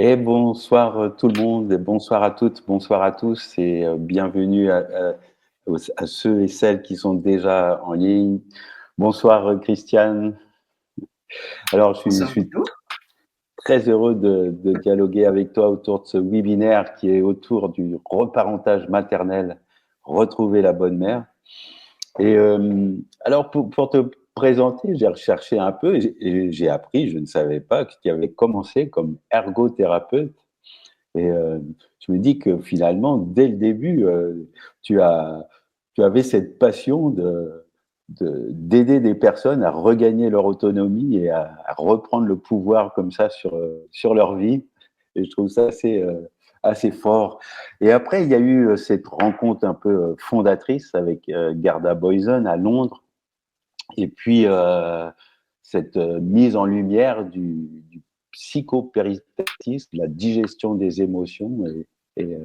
Et bonsoir tout le monde, et bonsoir à toutes, bonsoir à tous, et bienvenue à ceux et celles qui sont déjà en ligne. Bonsoir Christiane. Alors je Bonsoir suis Bruno. très heureux de dialoguer avec toi autour de ce webinaire qui est autour du reparentage maternel, retrouver la bonne mère. Et alors pour te présenter, j'ai recherché un peu et j'ai appris, je ne savais pas, que tu avais commencé comme ergothérapeute. Et je me dis que finalement, dès le début, tu avais cette passion d'aider des personnes à regagner leur autonomie et à reprendre le pouvoir comme ça sur leur vie. Et je trouve ça assez fort. Et après, il y a eu cette rencontre un peu fondatrice avec Garda Boyson à Londres. Et puis, cette mise en lumière du psychopéristatisme, la digestion des émotions et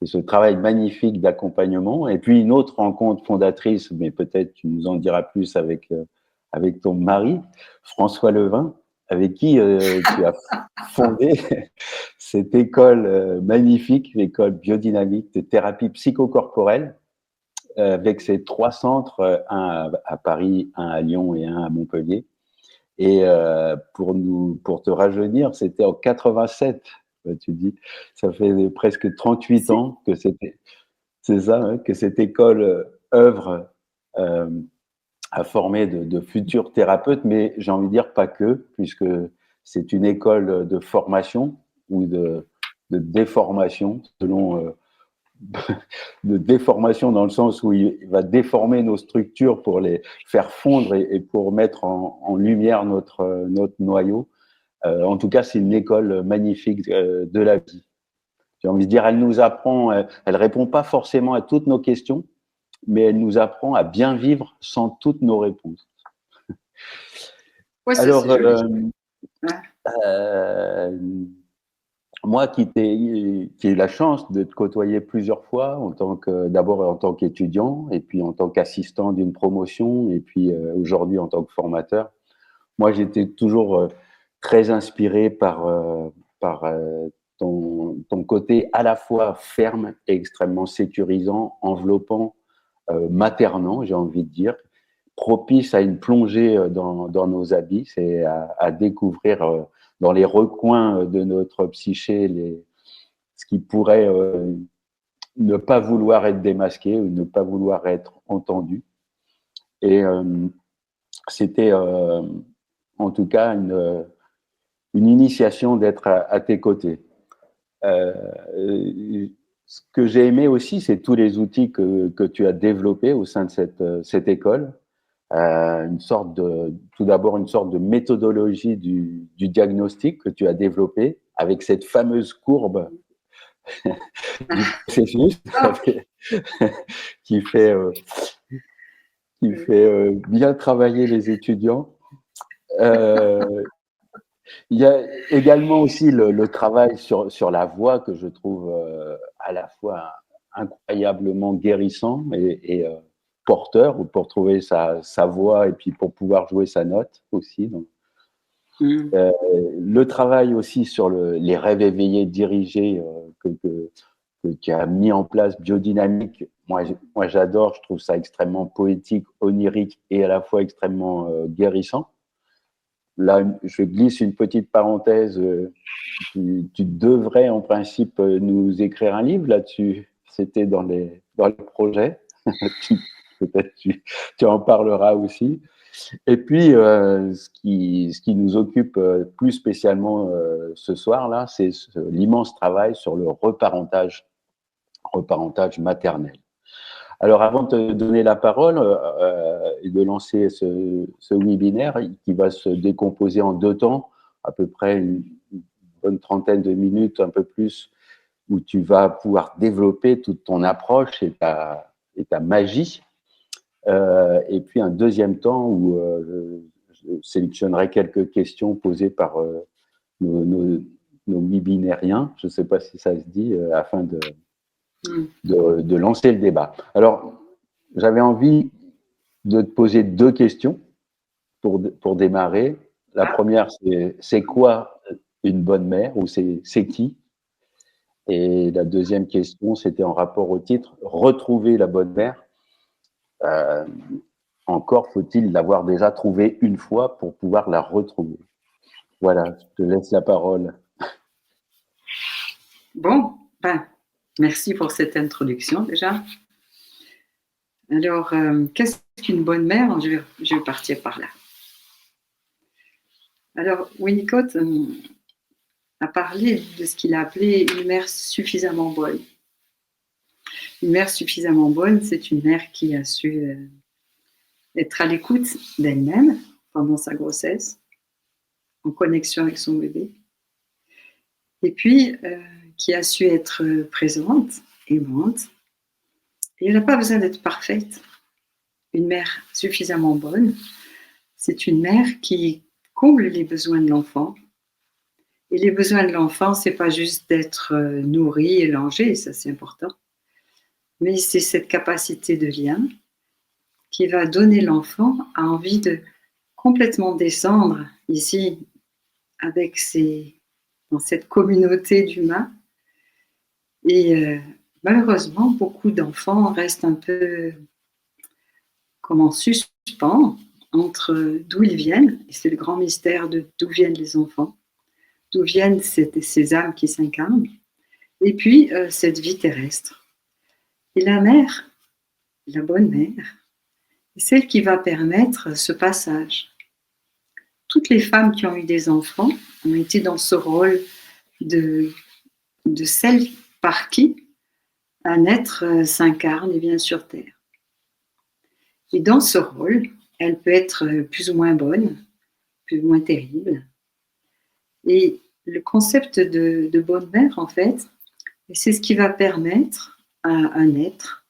ce travail magnifique d'accompagnement. Et puis, une autre rencontre fondatrice, mais peut-être tu nous en diras plus avec ton mari, François Levin, avec qui tu as fondé cette école magnifique, l'école biodynamique de thérapie psychocorporelle, avec ses 3 centres, un à Paris, un à Lyon et un à Montpellier. Et pour te rajeunir, c'était en 87. Tu dis, ça fait presque 38 ans que c'est ça, hein, que cette école œuvre à former de futurs thérapeutes, mais j'ai envie de dire pas que, puisque c'est une école de formation ou de déformation, selon de déformation dans le sens où il va déformer nos structures pour les faire fondre et pour mettre en lumière notre noyau. En tout cas, c'est une école magnifique de la vie. J'ai envie de dire, elle nous apprend, elle répond pas forcément à toutes nos questions, mais elle nous apprend à bien vivre sans toutes nos réponses. Ouais, ça Alors, c'est joli. Ouais. moi qui ai eu la chance de te côtoyer plusieurs fois, d'abord en tant qu'étudiant, et puis en tant qu'assistant d'une promotion, et puis aujourd'hui en tant que formateur, moi j'étais toujours très inspiré par ton côté à la fois ferme et extrêmement sécurisant, enveloppant, maternant, j'ai envie de dire, propice à une plongée dans nos abysses et à découvrir dans les recoins de notre psyché ce qui pourrait ne pas vouloir être démasqué ou ne pas vouloir être entendu. Et c'était en tout cas une initiation d'être à tes côtés. Ce que j'ai aimé aussi, c'est tous les outils que tu as développés au sein de cette école. Tout d'abord une sorte de méthodologie du diagnostic que tu as développé avec cette fameuse courbe du processus qui fait, euh, qui fait bien travailler les étudiants. Euh, il y a également aussi le travail sur la voix que je trouve à la fois incroyablement guérissant et porteur pour trouver sa voix et puis pour pouvoir jouer sa note aussi. Donc, le travail aussi sur les rêves éveillés dirigés que tu as mis en place, biodynamique. Moi, j'adore, je trouve ça extrêmement poétique, onirique et à la fois extrêmement guérissant. Là, je glisse une petite parenthèse. Tu devrais en principe nous écrire un livre là-dessus. C'était dans les projets. Peut-être tu en parleras aussi. Et puis, ce qui nous occupe plus spécialement ce soir-là, c'est l'immense travail sur le reparentage maternel. Alors, avant de te donner la parole et de lancer ce webinaire qui va se décomposer en 2 temps, à peu près une bonne trentaine de minutes, un peu plus, où tu vas pouvoir développer toute ton approche et ta magie. Et puis un deuxième temps où je sélectionnerai quelques questions posées par nos webinariens, je ne sais pas si ça se dit, afin de lancer le débat. Alors, j'avais envie de te poser 2 questions pour démarrer. La première, c'est quoi une bonne mère ou c'est qui? Et la deuxième question, c'était en rapport au titre, retrouver la bonne mère. Euh, Encore faut-il l'avoir déjà trouvée une fois pour pouvoir la retrouver. Voilà, je te laisse la parole. Bon, ben, merci pour cette introduction déjà. Alors, qu'est-ce qu'une bonne mère? Je vais partir par là. Alors, Winnicott a parlé de ce qu'il a appelé une mère suffisamment bonne. Une mère suffisamment bonne, c'est une mère qui a su être à l'écoute d'elle-même pendant sa grossesse, en connexion avec son bébé, et puis qui a su être présente, aimante. Et elle n'a pas besoin d'être parfaite. Une mère suffisamment bonne, c'est une mère qui comble les besoins de l'enfant. Et les besoins de l'enfant, c'est pas juste d'être nourri et langé, ça c'est important, mais c'est cette capacité de lien qui va donner l'enfant à envie de complètement descendre ici avec dans cette communauté d'humains. Et malheureusement, beaucoup d'enfants restent un peu comme en suspens entre d'où ils viennent, et c'est le grand mystère de d'où viennent les enfants, d'où viennent ces âmes qui s'incarnent, et puis cette vie terrestre. Et la mère, la bonne mère, est celle qui va permettre ce passage. Toutes les femmes qui ont eu des enfants ont été dans ce rôle de celle par qui un être s'incarne et vient sur Terre. Et dans ce rôle, elle peut être plus ou moins bonne, plus ou moins terrible. Et le concept de bonne mère, en fait, c'est ce qui va permettre à un être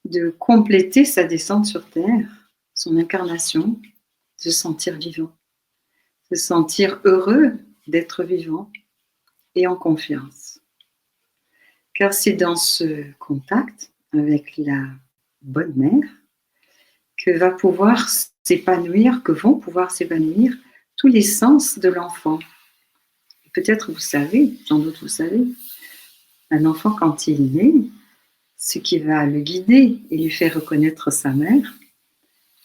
de compléter sa descente sur Terre, son incarnation, de se sentir vivant, de se sentir heureux d'être vivant et en confiance. Car c'est dans ce contact avec la bonne mère que vont pouvoir s'épanouir tous les sens de l'enfant. Peut-être vous savez, sans doute vous savez, un enfant quand il naît, ce qui va le guider et lui faire reconnaître sa mère,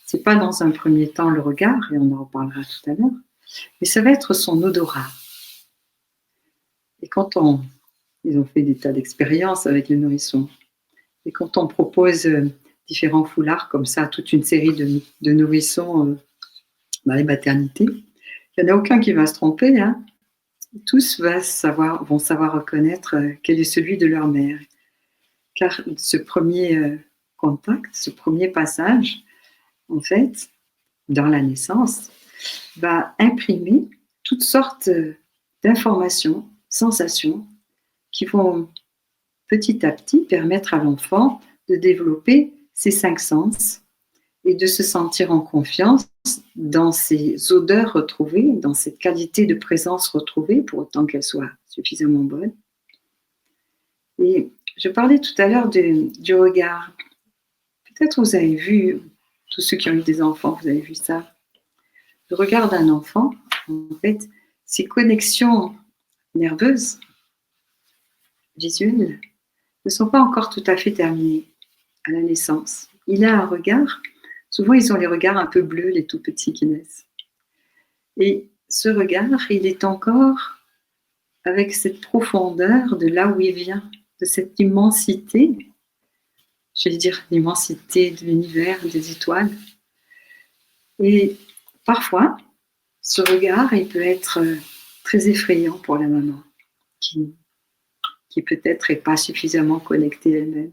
c'est pas dans un premier temps le regard, et on en reparlera tout à l'heure, mais ça va être son odorat. Et quand ils ont fait des tas d'expériences avec les nourrissons, et quand on propose différents foulards comme ça, toute une série de nourrissons dans les maternités, il n'y en a aucun qui va se tromper, hein. Tous vont savoir reconnaître quel est celui de leur mère. Car ce premier contact, ce premier passage, en fait, dans la naissance, va imprimer toutes sortes d'informations, sensations, qui vont petit à petit permettre à l'enfant de développer ses 5 sens et de se sentir en confiance dans ces odeurs retrouvées, dans cette qualité de présence retrouvée, pour autant qu'elle soit suffisamment bonne. Et je parlais tout à l'heure du regard. Peut-être vous avez vu, tous ceux qui ont eu des enfants, vous avez vu ça. Le regard d'un enfant, en fait, ses connexions nerveuses, visuelles, ne sont pas encore tout à fait terminées à la naissance. Il a un regard, souvent ils ont les regards un peu bleus, les tout petits qui naissent. Et ce regard, il est encore avec cette profondeur de là où il vient, de cette immensité, je vais dire l'immensité de l'univers, des étoiles. Et parfois, ce regard, il peut être très effrayant pour la maman, qui peut-être n'est pas suffisamment connectée elle-même.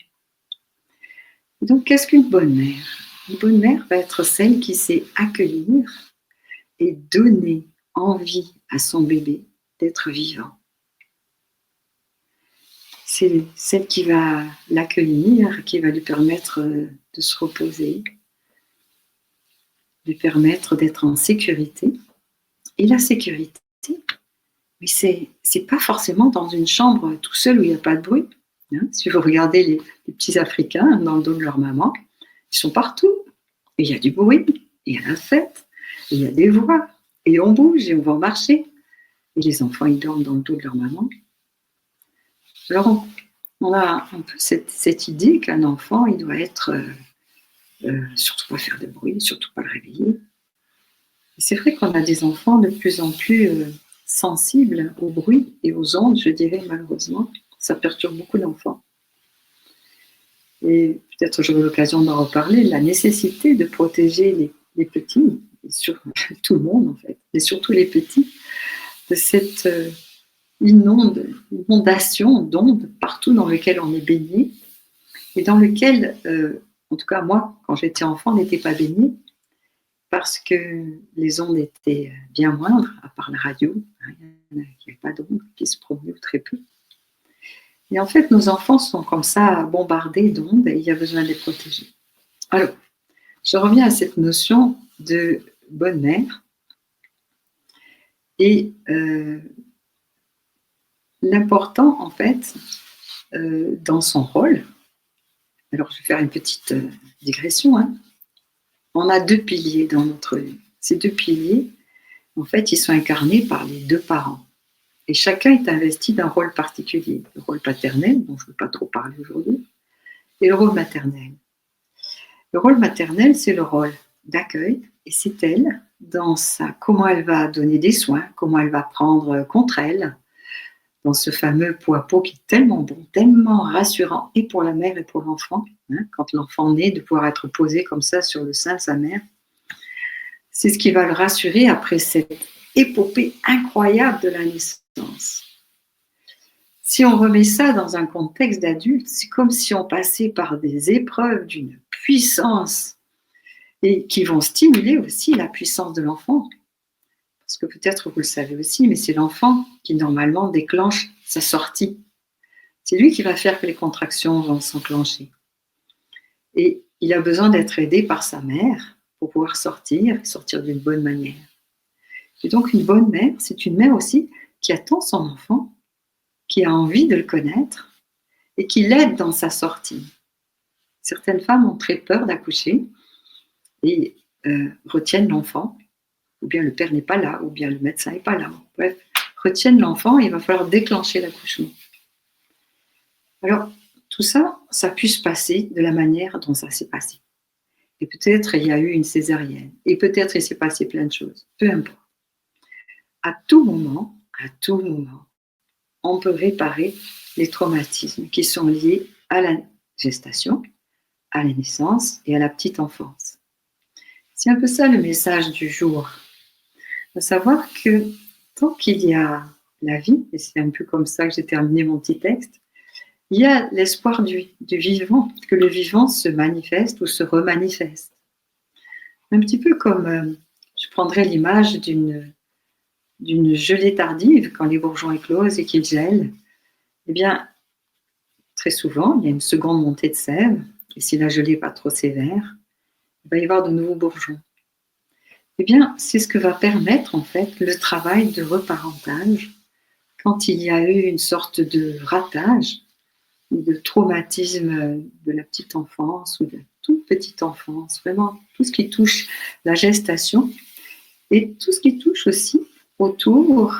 Donc, qu'est-ce qu'une bonne mère? Une bonne mère va être celle qui sait accueillir et donner envie à son bébé d'être vivant. C'est celle qui va l'accueillir, qui va lui permettre de se reposer, lui permettre d'être en sécurité. Et la sécurité, mais c'est pas forcément dans une chambre tout seul où il n'y a pas de bruit. Hein. Si vous regardez les petits Africains dans le dos de leur maman, ils sont partout. Et il y a du bruit, il y a la fête, il y a des voix, et on bouge et on va marcher. et les enfants, ils dorment dans le dos de leur maman. Alors, on a un peu cette idée qu'un enfant, il doit être, surtout pas faire de bruit, surtout pas le réveiller. Et c'est vrai qu'on a des enfants de plus en plus sensibles au bruit et aux ondes, je dirais malheureusement. Ça perturbe beaucoup d'enfants. Et peut-être j'aurai l'occasion d'en reparler, la nécessité de protéger les petits, et sur tout le monde en fait, et surtout les petits, de cette inondation d'ondes partout dans lequel on est baigné, et dans lequel, en tout cas moi, quand j'étais enfant, n'était pas baigné, parce que les ondes étaient bien moindres, à part la radio, hein, il n'y avait pas d'ondes qui se promenaient ou très peu. Et en fait, nos enfants sont comme ça bombardés d'ondes et il y a besoin de les protéger. Alors, je reviens à cette notion de bonne mère et l'important, en fait, dans son rôle. Alors, je vais faire une petite digression. Hein. On a 2 piliers dans notre vie. Ces 2 piliers, en fait, ils sont incarnés par les 2 parents. Et chacun est investi d'un rôle particulier. Le rôle paternel, dont je ne veux pas trop parler aujourd'hui, et le rôle maternel. Le rôle maternel, c'est le rôle d'accueil, et c'est elle, dans comment elle va donner des soins, comment elle va prendre contre elle, dans ce fameux pot à pot qui est tellement bon, tellement rassurant, et pour la mère et pour l'enfant, hein, quand l'enfant naît, de pouvoir être posé comme ça sur le sein de sa mère. C'est ce qui va le rassurer après cette épopée incroyable de la naissance. Si on remet ça dans un contexte d'adulte, c'est comme si on passait par des épreuves d'une puissance et qui vont stimuler aussi la puissance de l'enfant. Parce que peut-être vous le savez aussi, mais c'est l'enfant qui normalement déclenche sa sortie. C'est lui qui va faire que les contractions vont s'enclencher. Et il a besoin d'être aidé par sa mère pour pouvoir sortir d'une bonne manière. Et donc une bonne mère, c'est une mère aussi qui attend son enfant, qui a envie de le connaître et qui l'aide dans sa sortie. Certaines femmes ont très peur d'accoucher et retiennent l'enfant, ou bien le père n'est pas là, ou bien le médecin n'est pas là. Bref, retiennent l'enfant et il va falloir déclencher l'accouchement. Alors, tout ça, ça puisse passer de la manière dont ça s'est passé. Et peut-être il y a eu une césarienne, et peut-être il s'est passé plein de choses, peu importe. À tout moment, on peut réparer les traumatismes qui sont liés à la gestation, à la naissance et à la petite enfance. C'est un peu ça le message du jour. De savoir que tant qu'il y a la vie, et c'est un peu comme ça que j'ai terminé mon petit texte, il y a l'espoir du vivant, que le vivant se manifeste ou se remanifeste. Un petit peu comme, je prendrais l'image d'une gelée tardive, quand les bourgeons éclosent et qu'ils gèlent. Eh bien, très souvent, il y a une seconde montée de sève, et si la gelée n'est pas trop sévère, il va y avoir de nouveaux bourgeons. Eh bien, c'est ce que va permettre en fait le travail de reparentage quand il y a eu une sorte de ratage, de traumatisme de la petite enfance ou de la toute petite enfance, vraiment tout ce qui touche la gestation et tout ce qui touche aussi autour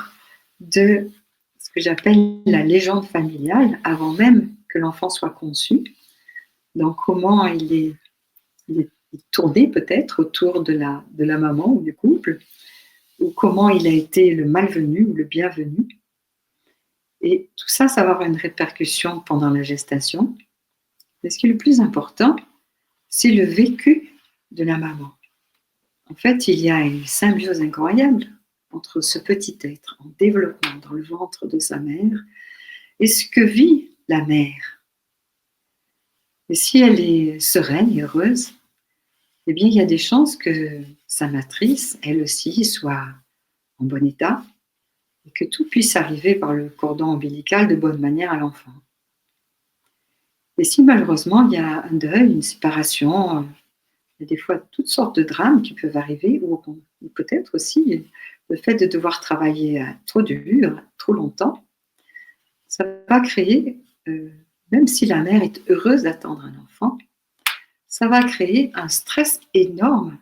de ce que j'appelle la légende familiale avant même que l'enfant soit conçu, donc comment il est tourné peut-être autour de la maman ou du couple, ou comment il a été le malvenu ou le bienvenu. Et tout ça, ça va avoir une répercussion pendant la gestation. Mais ce qui est le plus important, c'est le vécu de la maman. En fait, il y a une symbiose incroyable entre ce petit être en développement dans le ventre de sa mère et ce que vit la mère. Et si elle est sereine et heureuse, eh bien, il y a des chances que sa matrice, elle aussi, soit en bon état et que tout puisse arriver par le cordon ombilical de bonne manière à l'enfant. Et si malheureusement il y a un deuil, une séparation, il y a des fois toutes sortes de drames qui peuvent arriver, ou peut-être aussi le fait de devoir travailler trop dur, trop longtemps, ça va créer, même si la mère est heureuse d'attendre un enfant, ça va créer un stress énorme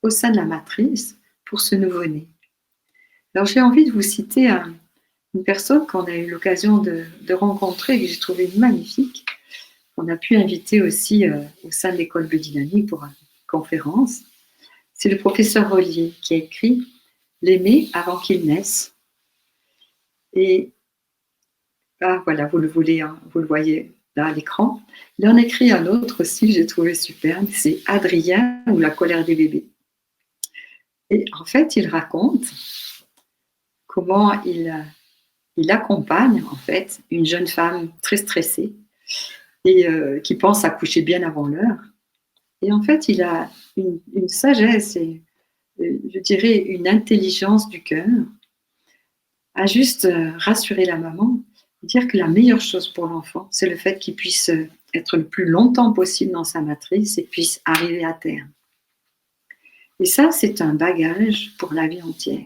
au sein de la matrice pour ce nouveau-né. Alors j'ai envie de vous citer une personne qu'on a eu l'occasion de rencontrer et que j'ai trouvé magnifique, qu'on a pu inviter aussi au sein de l'école biodynamique pour une conférence. C'est le professeur Rollier qui a écrit « L'aimer avant qu'il naisse ». Et voilà, vous le voulez, hein, vous le voyez là à l'écran. Il en écrit un autre aussi que j'ai trouvé superbe, c'est Adrien ou la colère des bébés. Et en fait, il raconte comment il accompagne en fait une jeune femme très stressée et qui pense accoucher bien avant l'heure. Et en fait, il a une sagesse et je dirais une intelligence du cœur à juste rassurer la maman, dire que la meilleure chose pour l'enfant, c'est le fait qu'il puisse être le plus longtemps possible dans sa matrice et puisse arriver à terme. Et ça, c'est un bagage pour la vie entière.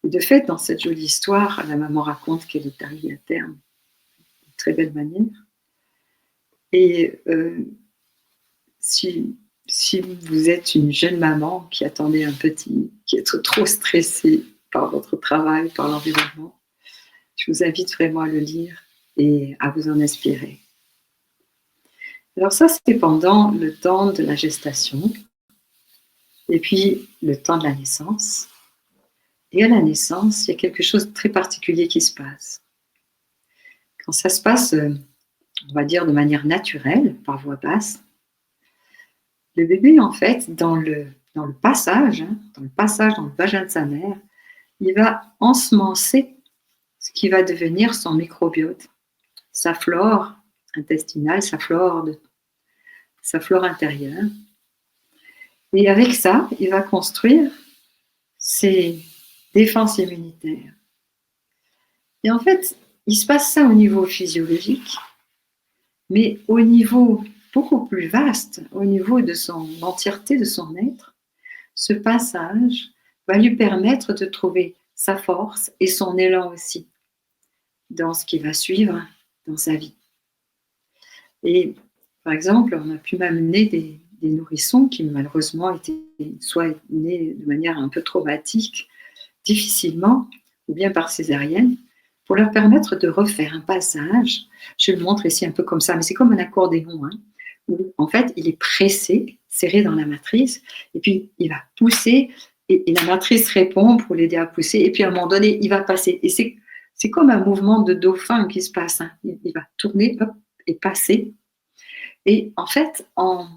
Et de fait, dans cette jolie histoire, la maman raconte qu'elle est arrivée à terme de très belle manière. Et si vous êtes une jeune maman qui attendait un petit, qui est trop stressée par votre travail, par l'environnement, je vous invite vraiment à le lire et à vous en inspirer. Alors ça, c'est pendant le temps de la gestation et puis le temps de la naissance. Et à la naissance, il y a quelque chose de très particulier qui se passe. Quand ça se passe, on va dire de manière naturelle, par voie basse, le bébé, en fait, dans le passage, dans le vagin de sa mère, il va ensemencer ce qui va devenir son microbiote, sa flore intestinale, sa flore intérieure. Et avec ça, il va construire ses défenses immunitaires. Et en fait, il se passe ça au niveau physiologique, mais au niveau beaucoup plus vaste, au niveau de son entièreté, de son être, ce passage va lui permettre de trouver sa force et son élan aussi dans ce qui va suivre dans sa vie. Et par exemple, on a pu m'amener des nourrissons qui malheureusement étaient soit nés de manière un peu traumatique, difficilement, ou bien par césarienne, pour leur permettre de refaire un passage. Je le montre ici un peu comme ça, mais c'est comme un accordéon, où en fait il est pressé, serré dans la matrice, et puis il va pousser, et la matrice répond pour l'aider à pousser, et puis à un moment donné, il va passer. Et c'est comme un mouvement de dauphin qui se passe. Il va tourner, hop, et passer. Et en fait, en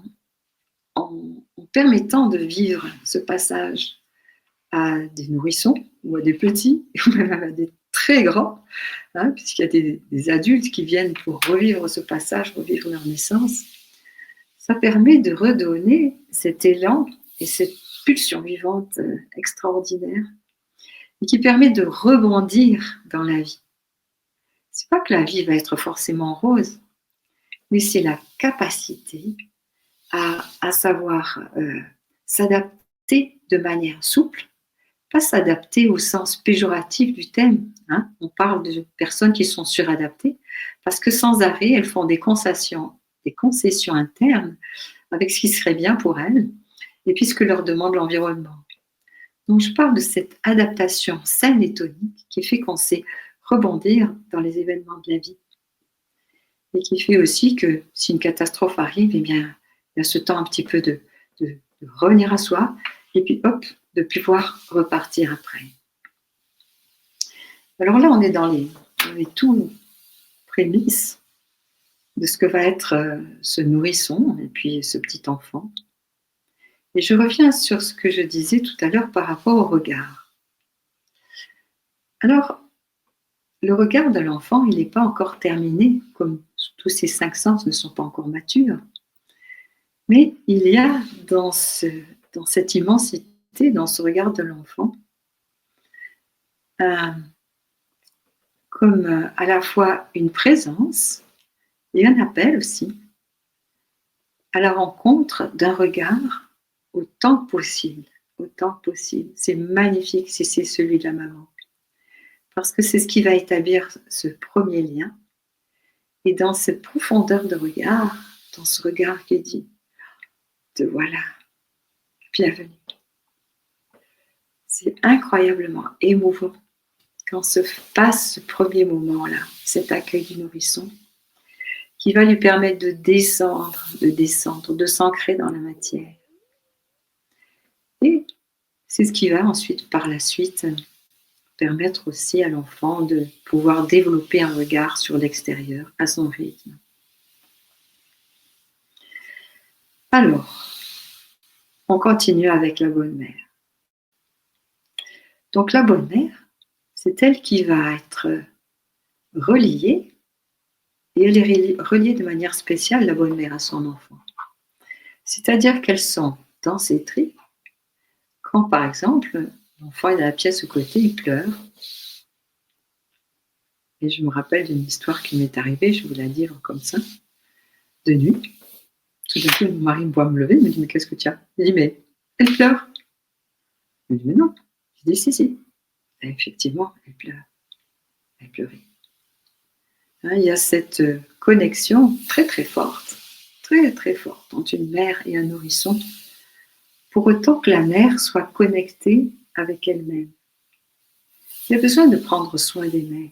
permettant de vivre ce passage à des nourrissons ou à des petits, ou même à des très grands, puisqu'il y a des adultes qui viennent pour revivre ce passage, revivre leur naissance, ça permet de redonner cet élan et cette pulsion vivante extraordinaire et qui permet de rebondir dans la vie. C'est pas que la vie va être forcément rose, mais c'est la capacité à savoir s'adapter de manière souple, pas s'adapter au sens péjoratif du terme. On parle de personnes qui sont suradaptées parce que sans arrêt, elles font des concessions internes avec ce qui serait bien pour elles et puis ce que leur demande l'environnement. Donc je parle de cette adaptation saine et tonique qui fait qu'on sait rebondir dans les événements de la vie et qui fait aussi que si une catastrophe arrive, eh bien, il y a ce temps un petit peu de revenir à soi et puis hop, de pouvoir repartir après. Alors là, on est dans les tout prémices de ce que va être ce nourrisson et puis ce petit enfant. Et je reviens sur ce que je disais tout à l'heure par rapport au regard. Alors, le regard de l'enfant, il n'est pas encore terminé, comme tous ces 5 sens ne sont pas encore matures. Mais il y a dans cette immensité, dans ce regard de l'enfant, comme à la fois une présence et un appel aussi à la rencontre d'un regard autant que possible. Autant que possible. C'est magnifique si c'est celui de la maman. Parce que c'est ce qui va établir ce premier lien. Et dans cette profondeur de regard, dans ce regard qui dit « Te voilà, bienvenue ». C'est incroyablement émouvant quand se passe ce premier moment-là, cet accueil du nourrisson, qui va lui permettre de descendre, de s'ancrer dans la matière. Et c'est ce qui va ensuite, par la suite, permettre aussi à l'enfant de pouvoir développer un regard sur l'extérieur à son rythme. Alors, on continue avec la bonne mère. Donc la bonne mère, c'est elle qui va être reliée, et elle est reliée de manière spéciale, la bonne mère, à son enfant. C'est-à-dire qu'elles sont dans ses tripes quand, par exemple, l'enfant est dans la pièce au côté, il pleure. Et je me rappelle d'une histoire qui m'est arrivée, je vous la livre comme ça, de nuit. Tout d'un coup, mon mari me voit me lever, il me dit « Mais qu'est-ce que tu as ?» Il dit « Mais elle pleure. » Je lui dis « Mais non. » Je dis « Si. » Et effectivement, elle pleure. Elle pleurait. Hein, il y a cette connexion très très forte, entre une mère et un nourrisson, pour autant que la mère soit connectée avec elle-même. Il y a besoin de prendre soin des mères,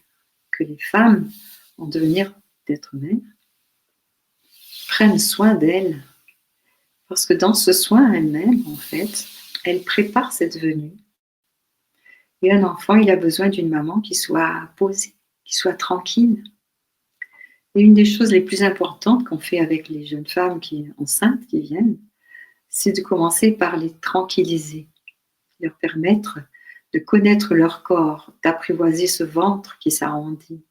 que les femmes, en devenir d'être mères, prennent soin d'elles, parce que dans ce soin elles-mêmes, en fait, elles préparent cette venue. Et un enfant, il a besoin d'une maman qui soit posée, qui soit tranquille. Et une des choses les plus importantes qu'on fait avec les jeunes femmes enceintes qui viennent, c'est de commencer par les tranquilliser, leur permettre de connaître leur corps, d'apprivoiser ce ventre qui s'arrondit,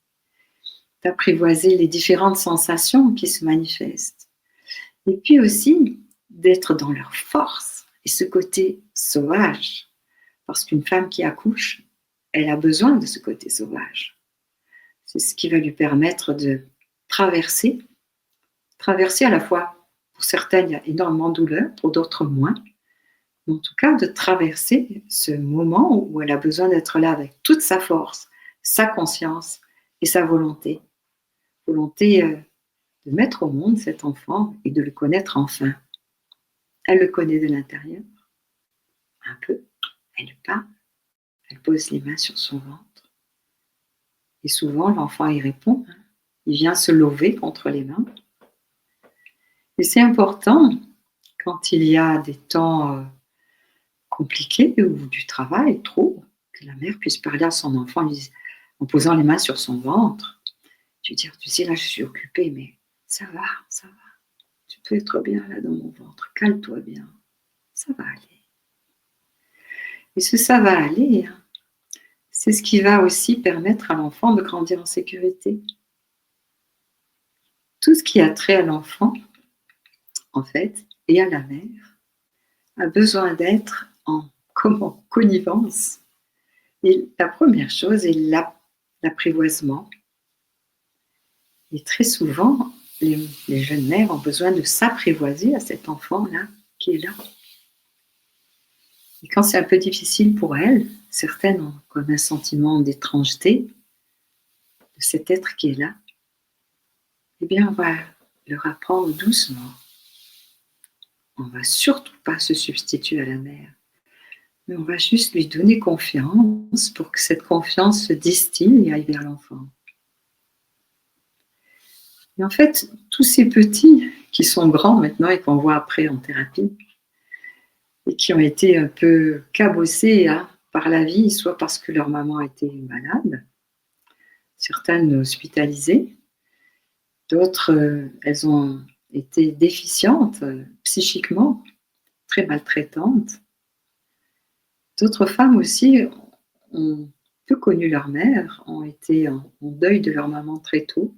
d'apprivoiser les différentes sensations qui se manifestent. Et puis aussi d'être dans leur force et ce côté sauvage. Parce qu'une femme qui accouche, elle a besoin de ce côté sauvage. C'est ce qui va lui permettre de traverser à la fois, pour certaines, il y a énormément de douleur, pour d'autres moins, mais en tout cas de traverser ce moment où elle a besoin d'être là avec toute sa force, sa conscience et sa volonté. Volonté de mettre au monde cet enfant et de le connaître enfin. Elle le connaît de l'intérieur, un peu, elle parle, elle pose les mains sur son ventre. Et souvent, l'enfant y répond, il vient se lever contre les mains. Et c'est important, quand il y a des temps compliqués ou du travail trop, que la mère puisse parler à son enfant en posant les mains sur son ventre. Tu dire, tu sais, là, je suis occupée, mais ça va. Tu peux être bien là dans mon ventre, cale-toi bien, ça va aller. Et ça va aller, c'est ce qui va aussi permettre à l'enfant de grandir en sécurité. Tout ce qui a trait à l'enfant, en fait, et à la mère, a besoin d'être en connivence. Et la première chose est l'apprivoisement. Et très souvent, les jeunes mères ont besoin de s'apprivoiser à cet enfant-là qui est là. Et quand c'est un peu difficile pour elles, certaines ont comme un sentiment d'étrangeté de cet être qui est là, eh bien on va leur apprendre doucement. On ne va surtout pas se substituer à la mère, mais on va juste lui donner confiance pour que cette confiance se distille et aille vers l'enfant. Et en fait, tous ces petits qui sont grands maintenant et qu'on voit après en thérapie, et qui ont été un peu cabossés par la vie, soit parce que leur maman était malade, certaines hospitalisées, d'autres, elles ont été déficientes psychiquement, très maltraitantes. D'autres femmes aussi ont peu connu leur mère, ont été en deuil de leur maman très tôt,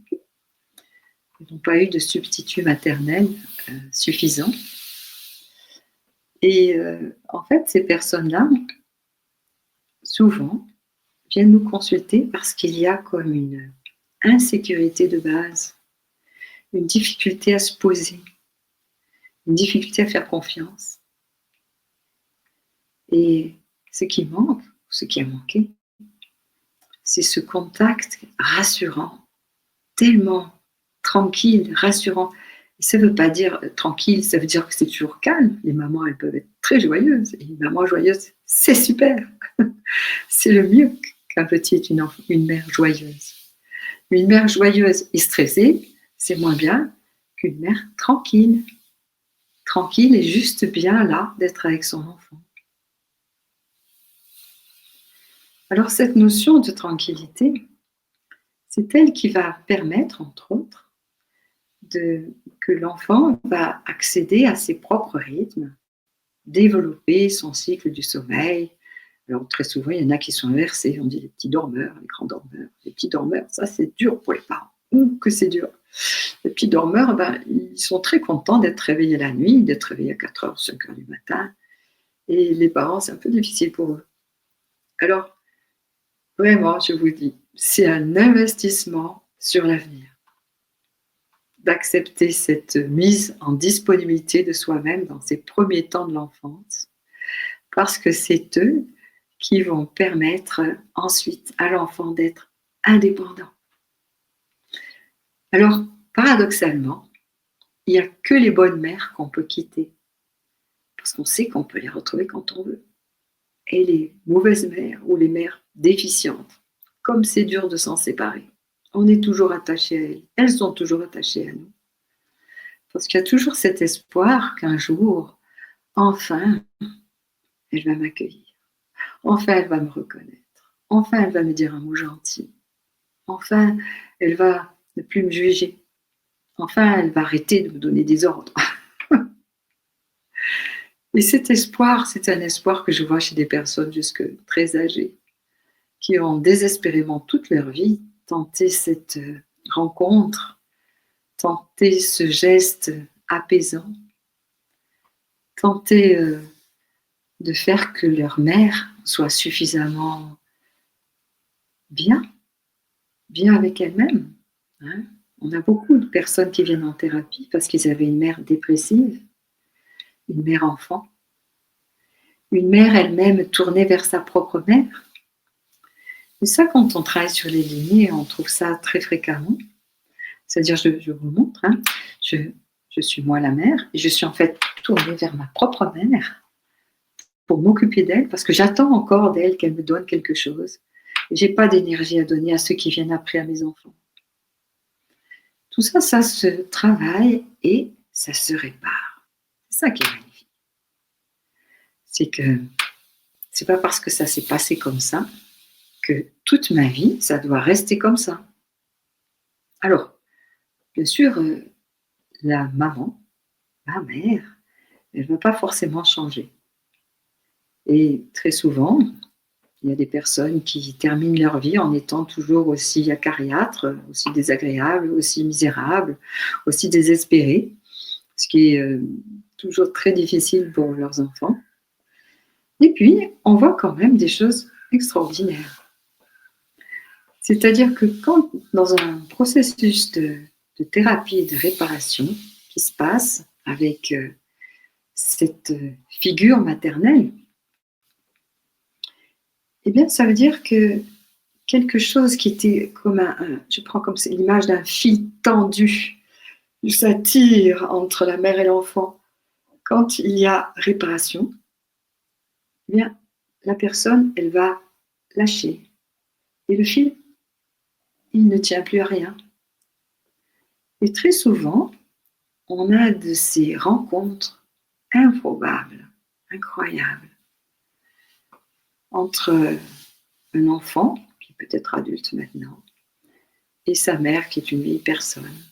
n'ont pas eu de substitut maternel suffisant. Et en fait, ces personnes-là, souvent, viennent nous consulter parce qu'il y a comme une insécurité de base, une difficulté à se poser, une difficulté à faire confiance. Et ce qui manque, ce qui a manqué, c'est ce contact rassurant, tellement tranquille, rassurant. Et ça ne veut pas dire tranquille, ça veut dire que c'est toujours calme. Les mamans, elles peuvent être très joyeuses. Et une maman joyeuse, c'est super. C'est le mieux qu'un petit est une mère joyeuse. Une mère joyeuse et stressée, c'est moins bien qu'une mère tranquille. Tranquille et juste bien là d'être avec son enfant. Alors cette notion de tranquillité, c'est elle qui va permettre, entre autres, que l'enfant va accéder à ses propres rythmes, développer son cycle du sommeil. Alors très souvent, il y en a qui sont inversés, on dit les petits dormeurs, les grands dormeurs. Les petits dormeurs, ça c'est dur pour les parents. Que c'est dur. Les petits dormeurs, ils sont très contents d'être réveillés la nuit, d'être réveillés à 4h, 5h du matin. Et les parents, c'est un peu difficile pour eux. Alors, vraiment, je vous dis, c'est un investissement sur l'avenir d'accepter cette mise en disponibilité de soi-même dans ces premiers temps de l'enfance, parce que c'est eux qui vont permettre ensuite à l'enfant d'être indépendant. Alors, paradoxalement, il n'y a que les bonnes mères qu'on peut quitter, parce qu'on sait qu'on peut les retrouver quand on veut. Et les mauvaises mères ou les mères déficientes, comme c'est dur de s'en séparer, on est toujours attaché à elles. Elles sont toujours attachées à nous. Parce qu'il y a toujours cet espoir qu'un jour, enfin, elle va m'accueillir. Enfin, elle va me reconnaître. Enfin, elle va me dire un mot gentil. Enfin, elle va ne plus me juger. Enfin, elle va arrêter de me donner des ordres. Et cet espoir, c'est un espoir que je vois chez des personnes jusque très âgées, qui ont désespérément toute leur vie tenté cette rencontre, tenté ce geste apaisant, tenté de faire que leur mère soit suffisamment bien avec elle-même. Hein. On a beaucoup de personnes qui viennent en thérapie parce qu'ils avaient une mère dépressive, une mère enfant, une mère elle-même tournée vers sa propre mère. Et ça, quand on travaille sur les lignées, on trouve ça très fréquemment. C'est-à-dire, je vous montre, hein, je suis moi la mère, et je suis en fait tournée vers ma propre mère pour m'occuper d'elle, parce que j'attends encore d'elle qu'elle me donne quelque chose. Et je n'ai pas d'énergie à donner à ceux qui viennent après, à mes enfants. Tout ça, ça se travaille et ça se répare. C'est ça qui est magnifique. C'est que c'est pas parce que ça s'est passé comme ça que toute ma vie, ça doit rester comme ça. Alors, bien sûr, la maman, ma mère, elle ne va pas forcément changer. Et très souvent, il y a des personnes qui terminent leur vie en étant toujours aussi acariâtres, aussi désagréables, aussi misérables, aussi désespérées, ce qui est toujours très difficile pour leurs enfants. Et puis, on voit quand même des choses extraordinaires. C'est-à-dire que quand, dans un processus de thérapie et de réparation qui se passe avec cette figure maternelle, eh bien, ça veut dire que quelque chose qui était comme je prends comme l'image d'un fil tendu, ça tire entre la mère et l'enfant. Quand il y a réparation, eh bien, la personne, elle va lâcher. Et le fil, il ne tient plus à rien. Et très souvent, on a de ces rencontres improbables, incroyables, entre un enfant, qui peut être adulte maintenant, et sa mère, qui est une vieille personne.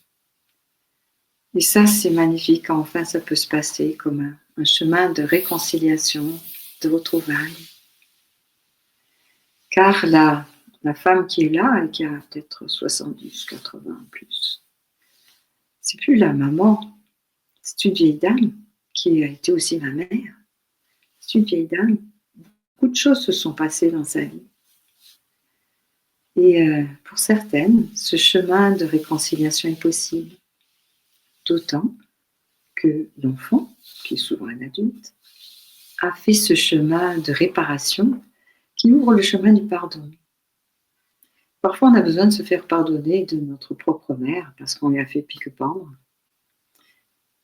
Et ça, c'est magnifique. Enfin, ça peut se passer comme un chemin de réconciliation, de retrouvailles. Car la femme qui est là, et qui a peut-être 70, 80 plus, c'est plus la maman, c'est une vieille dame qui a été aussi ma mère. C'est une vieille dame. Beaucoup de choses se sont passées dans sa vie. Et pour certaines, ce chemin de réconciliation est possible. D'autant que l'enfant, qui est souvent un adulte, a fait ce chemin de réparation qui ouvre le chemin du pardon. Parfois, on a besoin de se faire pardonner de notre propre mère parce qu'on lui a fait pique-pendre.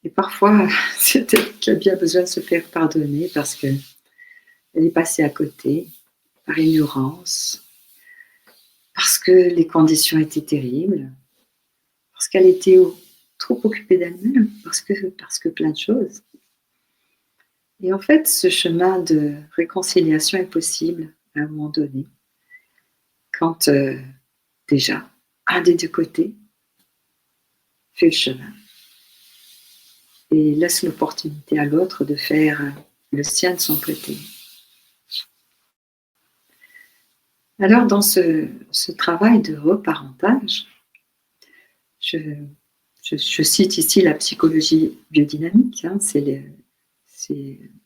Et parfois, c'est elle qui a bien besoin de se faire pardonner parce qu'elle est passée à côté, par ignorance, parce que les conditions étaient terribles, parce qu'elle était trop occupée d'elle-même, parce que plein de choses. Et en fait, ce chemin de réconciliation est possible à un moment donné, quand déjà un des deux côtés fait le chemin et laisse l'opportunité à l'autre de faire le sien de son côté. Alors, dans ce travail de reparentage, je cite ici la psychologie biodynamique, hein, c'est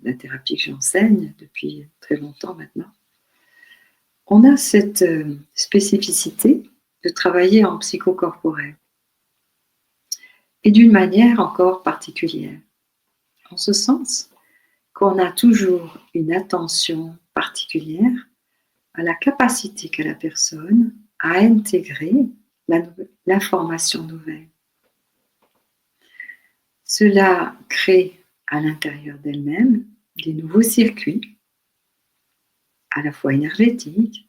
la thérapie que j'enseigne depuis très longtemps maintenant. On a cette spécificité de travailler en psychocorporel et d'une manière encore particulière, en ce sens qu'on a toujours une attention particulière à la capacité qu'a la personne à intégrer l'information nouvelle. Cela crée à l'intérieur d'elle-même des nouveaux circuits, à la fois énergétiques.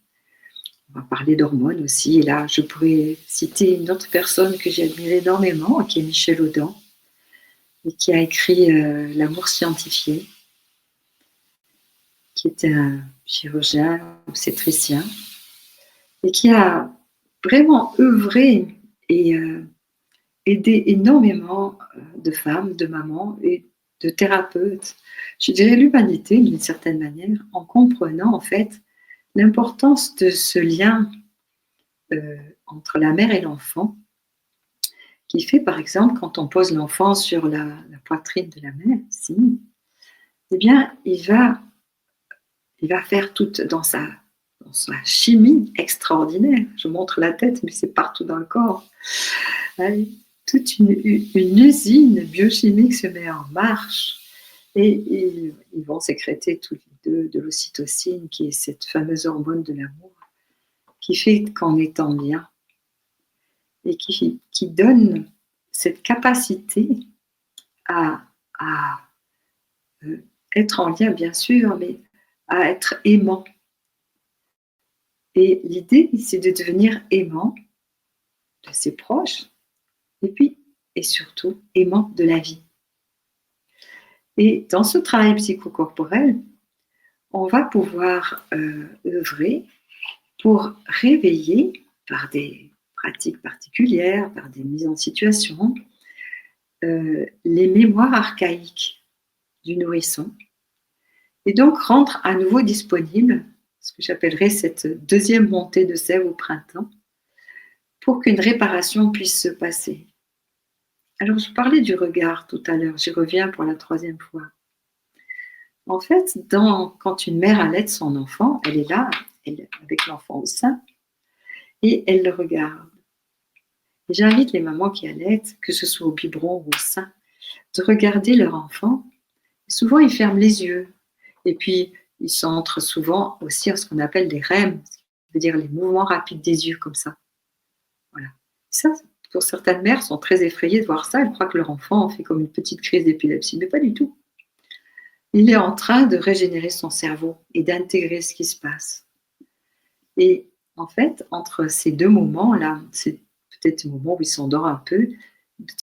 On va parler d'hormones aussi. Et là, je pourrais citer une autre personne que j'ai admirée énormément, qui est Michel Audin, et qui a écrit L'amour scientifié, qui était un chirurgien obstétricien, et qui a vraiment œuvré et aidé énormément de femmes, de mamans et de thérapeutes, je dirais l'humanité d'une certaine manière, en comprenant en fait l'importance de ce lien entre la mère et l'enfant, qui fait par exemple quand on pose l'enfant sur la poitrine de la mère, ici, eh bien il va faire toute dans sa chimie extraordinaire. Je montre la tête, mais c'est partout dans le corps. Toute une usine biochimique se met en marche et ils vont sécréter tous les deux de l'ocytocine, qui est cette fameuse hormone de l'amour, qui fait qu'on est en lien et qui donne cette capacité à être en lien, bien sûr, mais à être aimant. Et l'idée, c'est de devenir aimant de ses proches, et surtout aimant de la vie. Et dans ce travail psychocorporel, on va pouvoir œuvrer pour réveiller, par des pratiques particulières, par des mises en situation, les mémoires archaïques du nourrisson, et donc rendre à nouveau disponible ce que j'appellerais cette deuxième montée de sève au printemps, pour qu'une réparation puisse se passer. Alors, je parlais du regard tout à l'heure, j'y reviens pour la troisième fois. En fait, quand une mère allaite son enfant, elle est là, avec l'enfant au sein, et elle le regarde. Et j'invite les mamans qui allaitent, que ce soit au biberon ou au sein, de regarder leur enfant. Souvent, ils ferment les yeux. Et puis, ils s'entrent souvent aussi en ce qu'on appelle des REM, c'est-à-dire les mouvements rapides des yeux, comme ça. Voilà. Ça, pour certaines mères, sont très effrayées de voir ça. Elles croient que leur enfant fait comme une petite crise d'épilepsie, mais pas du tout. Il est en train de régénérer son cerveau et d'intégrer ce qui se passe. Et en fait, entre ces deux moments-là, c'est peut-être le moment où il s'endort un peu,